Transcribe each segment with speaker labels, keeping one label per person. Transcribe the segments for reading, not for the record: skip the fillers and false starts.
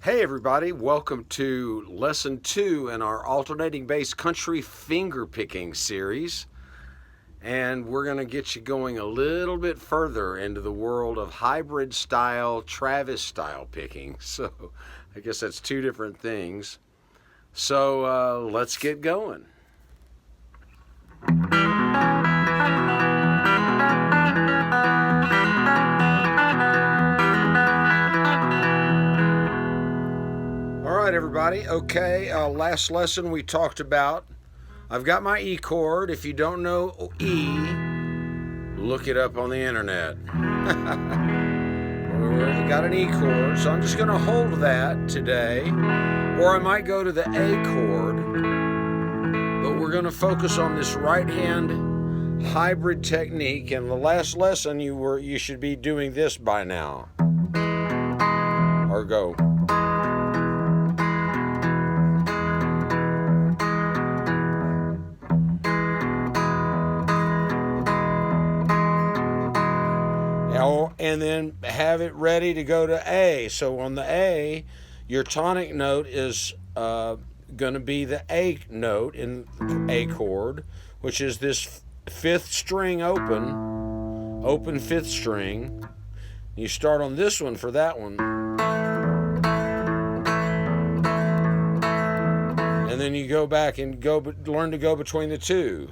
Speaker 1: Hey everybody, welcome to lesson 2 in our alternating bass country finger picking series. And we're going to get you going a little bit further into the world of hybrid style, Travis style picking. So I guess that's two different things. So let's get going. All right, everybody. Okay, last lesson we talked about, I've got my E chord. If you don't know E, look it up on the internet. We've got an E chord, so I'm just going to hold that today. Or I might go to the A chord, but we're going to focus on this right hand hybrid technique. And the last lesson you should be doing this by now. Or go. And then have it ready to go to A. So on the A, your tonic note is going to be the A note in A chord, which is this fifth string open fifth string. You start on this one for that one. And then you go back and learn to go between the two.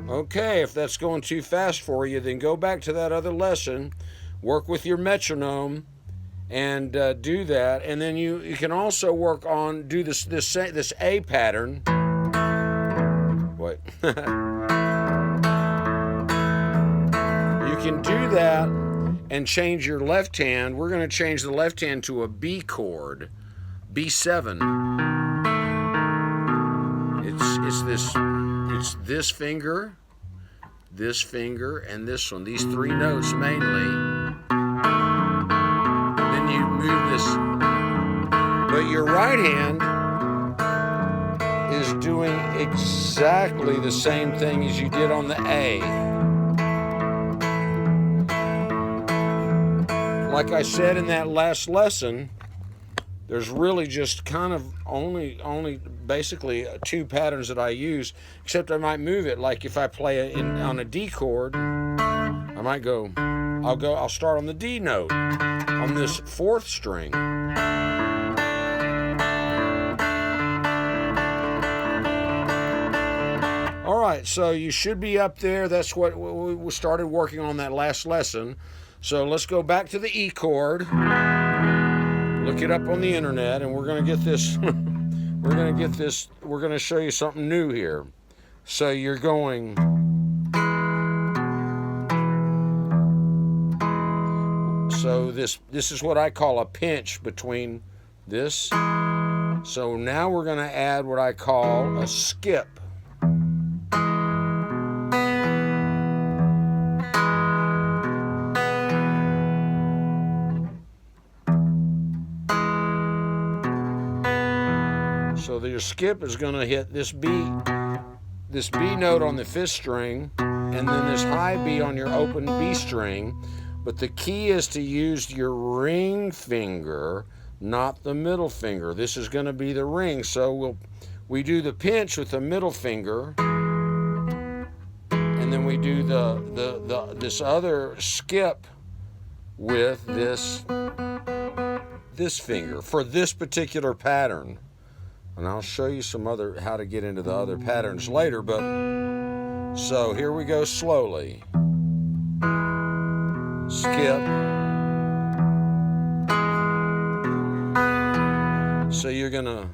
Speaker 1: Okay, if that's going too fast for you, then go back to that other lesson, work with your metronome, and do that. And then you can also work on this A pattern. What? You can do that and change your left hand. We're going to change the left hand to a B chord, B7. It's this finger, and this one, these three notes mainly. Then you move this, but your right hand is doing exactly the same thing as you did on the A. Like I said in that last lesson, there's really just kind of only basically two patterns that I use, except I might move it. Like if I play on a D chord, I might I'll start on the D note on this fourth string. All right, so you should be up there. That's what we started working on that last lesson. So let's go back to the E chord. Look it up on the internet, and we're going to get this. We're going to show you something new here. So you're going. So this is what I call a pinch between this. So now we're going to add what I call a skip. So your skip is going to hit this B note on the fifth string, and then this high B on your open B string. But the key is to use your ring finger, not the middle finger. This is going to be the ring. So we do the pinch with the middle finger, and then we do this other skip with this finger for this particular pattern. And I'll show you how to get into the other patterns later, but so here we go slowly. Skip. So you're gonna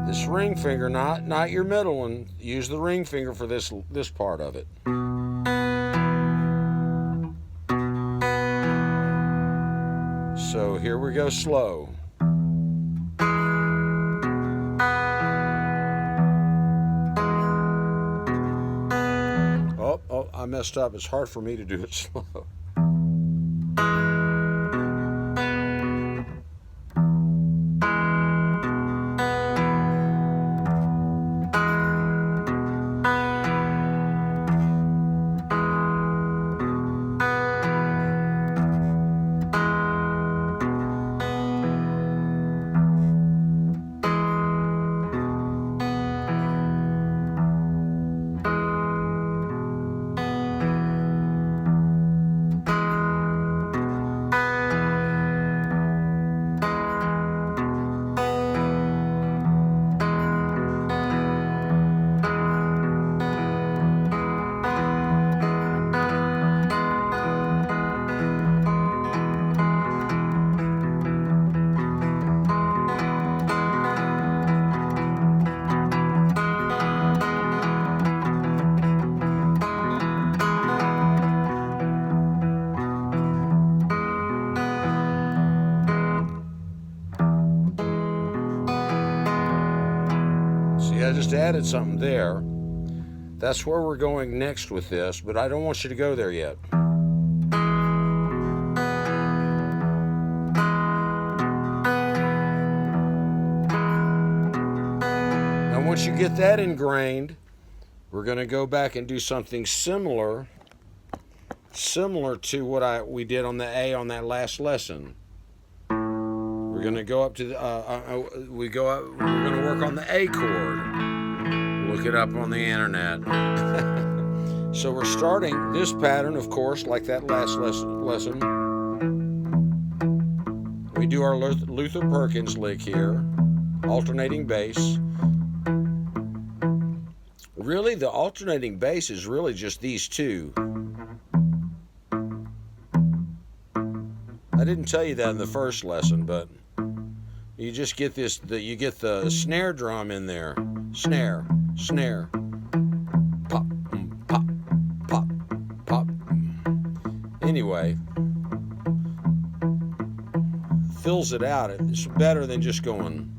Speaker 1: this ring finger, not your middle one. Use the ring finger for this part of it. So here we go slow. Oh, I messed up. It's hard for me to do it slow. just added something there. That's where we're going next with this, but I don't want you to go there yet. Now once you get that ingrained, we're going to go back and do something similar to what we did on the A on that last lesson. We're going to go up to the, we're going to work on the A chord. Look it up on the internet. So we're starting this pattern, of course, like that last lesson. We do our Luther Perkins lick here, alternating bass. Really, the alternating bass is really just these two. I didn't tell you that in the first lesson, but you just get this, you get the snare drum in there. Snare, snare, pop, pop, pop, pop. Anyway, fills it out. It's better than just going.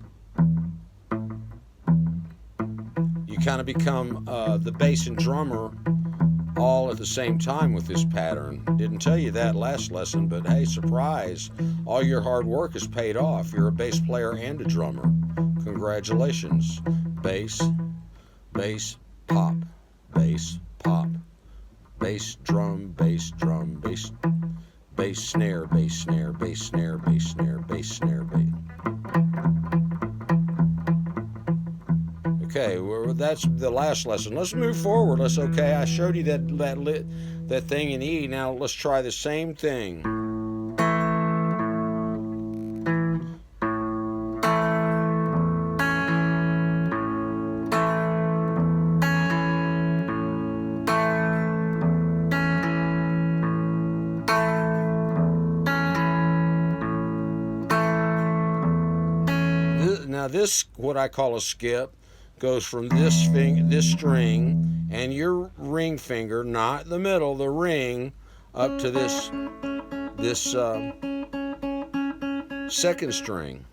Speaker 1: You kind of become the bass and drummer all at the same time with this pattern. Didn't tell you that last lesson, but hey, surprise, all your hard work is paid off. You're a bass player and a drummer. Congratulations. Bass, bass, pop, bass, pop, bass, drum, bass, bass, bass, snare, bass, snare, bass, snare, bass, snare, bass, snare, bass. Okay, well, that's the last lesson. Let's move forward. I showed you that thing in E. Now let's try the same thing. Now this, what I call a skip, goes from this string and your ring finger, not the middle, the ring, up to this second string.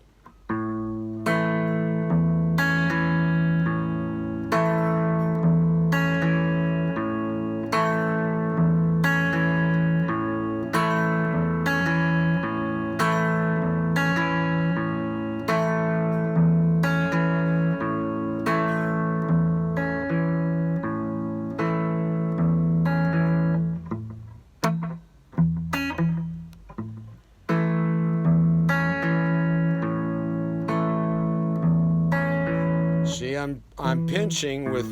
Speaker 1: See, I'm pinching with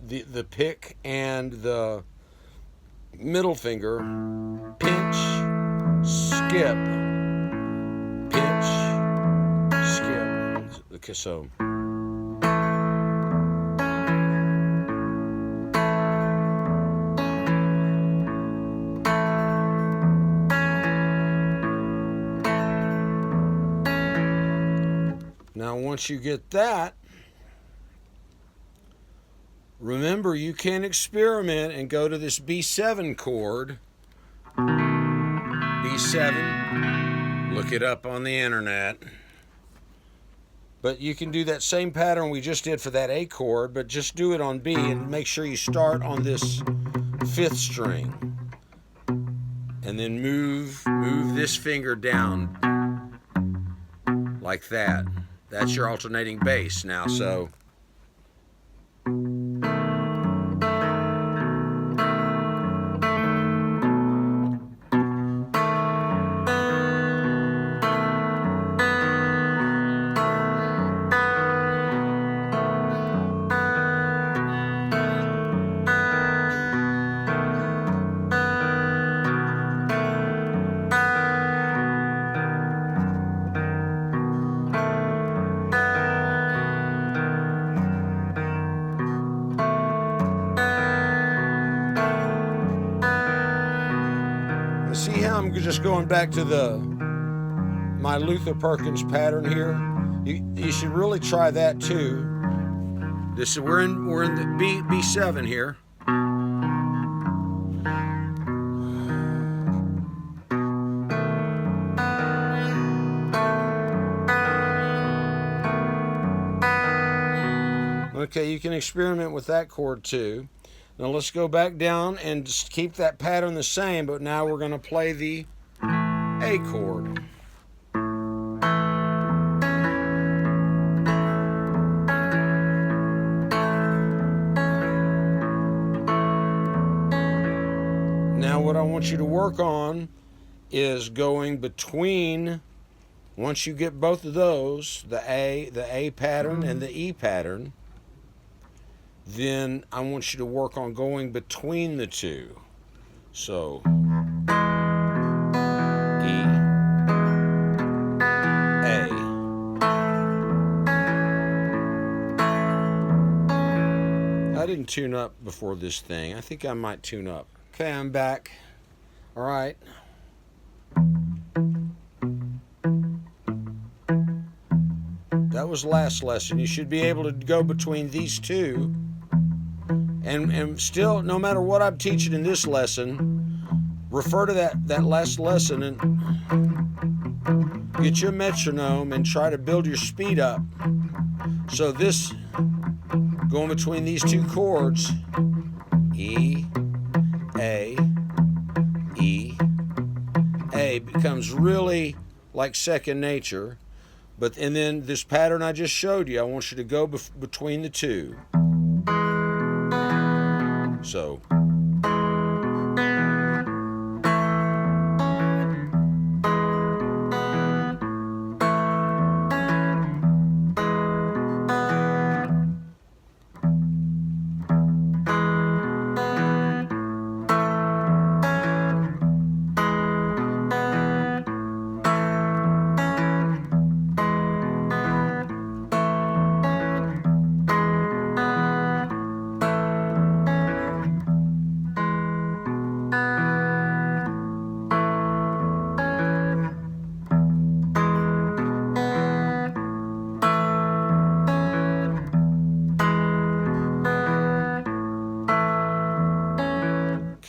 Speaker 1: the pick and the middle finger. Pinch, skip, pinch, skip. Okay, so. Now, once you get that, remember, you can experiment and go to this B7 chord. B7, look it up on the internet. But you can do that same pattern we just did for that A chord, but just do it on B and make sure you start on this 5th string. And then move this finger down like that. That's your alternating bass now, so. See how I'm just going back to my Luther Perkins pattern here? You should really try that too. We're in the B7 here. Okay, you can experiment with that chord too. Now let's go back down and just keep that pattern the same, but now we're going to play the A chord. Now what I want you to work on is going between, once you get both of those, the A pattern and the E pattern, then I want you to work on going between the two. So E, A. I didn't tune up before this thing. I think I might tune up. Okay, I'm back. All right. That was last lesson. You should be able to go between these two. And still, no matter what I'm teaching in this lesson, refer to that last lesson and get your metronome and try to build your speed up. So this, going between these two chords, E, A, E, A, becomes really like second nature. And then this pattern I just showed you, I want you to go between the two. So.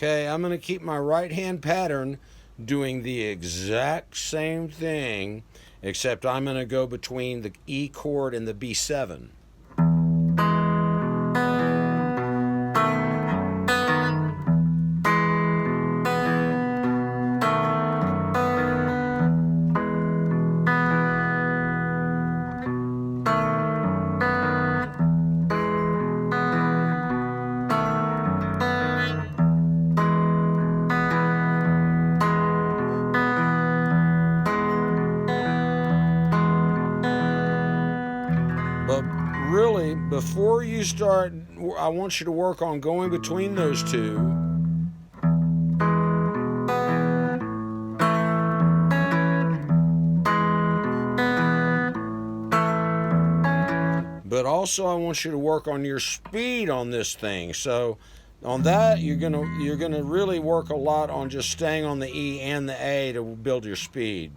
Speaker 1: Okay, I'm going to keep my right hand pattern doing the exact same thing, except I'm going to go between the E chord and the B7. But really, before you start, I want you to work on going between those two. But also I want you to work on your speed on this thing. So on that, you're gonna really work a lot on just staying on the E and the A to build your speed.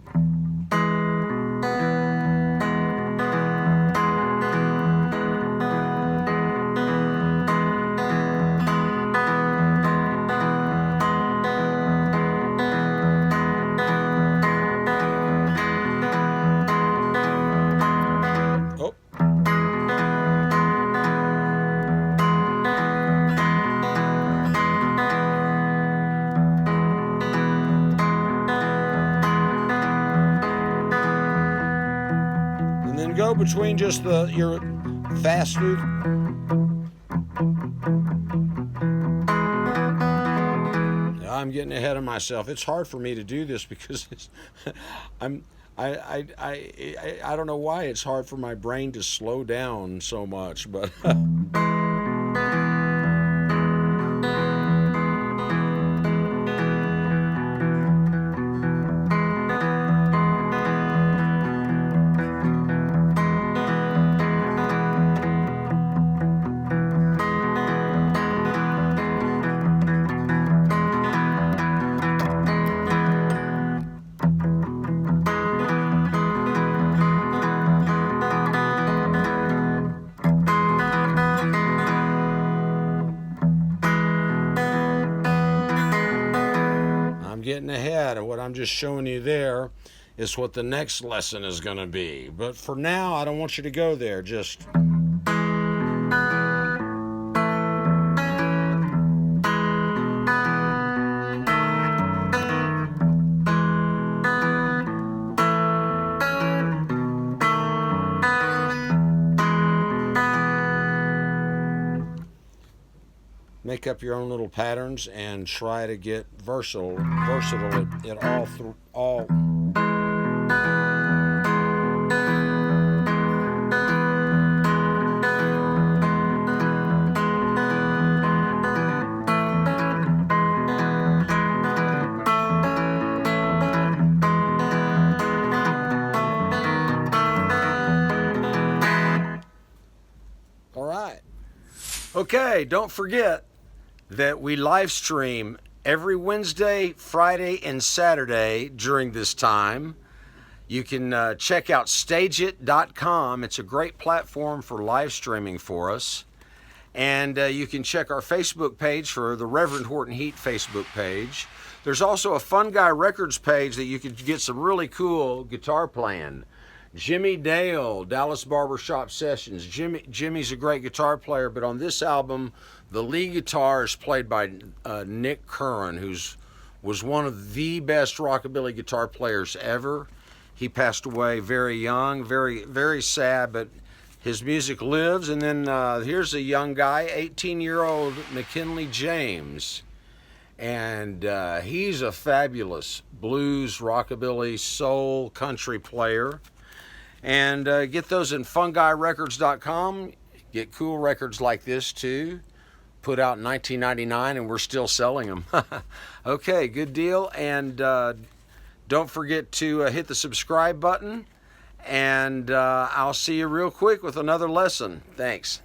Speaker 1: Go between just your fast loop. I'm getting ahead of myself. It's hard for me to do this because I don't know why it's hard for my brain to slow down so much, but getting ahead, and what I'm just showing you there is what the next lesson is going to be. But for now, I don't want you to go there. Just make up your own little patterns and try to get versatile at all. All right. Okay, don't forget that we live stream every Wednesday, Friday, and Saturday during this time. You can check out stageit.com. It's a great platform for live streaming for us. And you can check our Facebook page for the Reverend Horton Heat Facebook page. There's also a Fun Guy Records page that you can get some really cool guitar playing. Jimmy Dale, Dallas Barbershop Sessions. Jimmy's a great guitar player, but on this album, the lead guitar is played by Nick Curran, was one of the best rockabilly guitar players ever. He passed away very young, very, very sad, but his music lives. And then here's a young guy, 18-year-old McKinley James. And he's a fabulous blues, rockabilly, soul, country player. And get those in funguyrecords.com. Get cool records like this too. Put out in 1999 and we're still selling them. Okay, good deal. And don't forget to hit the subscribe button. And I'll see you real quick with another lesson. Thanks.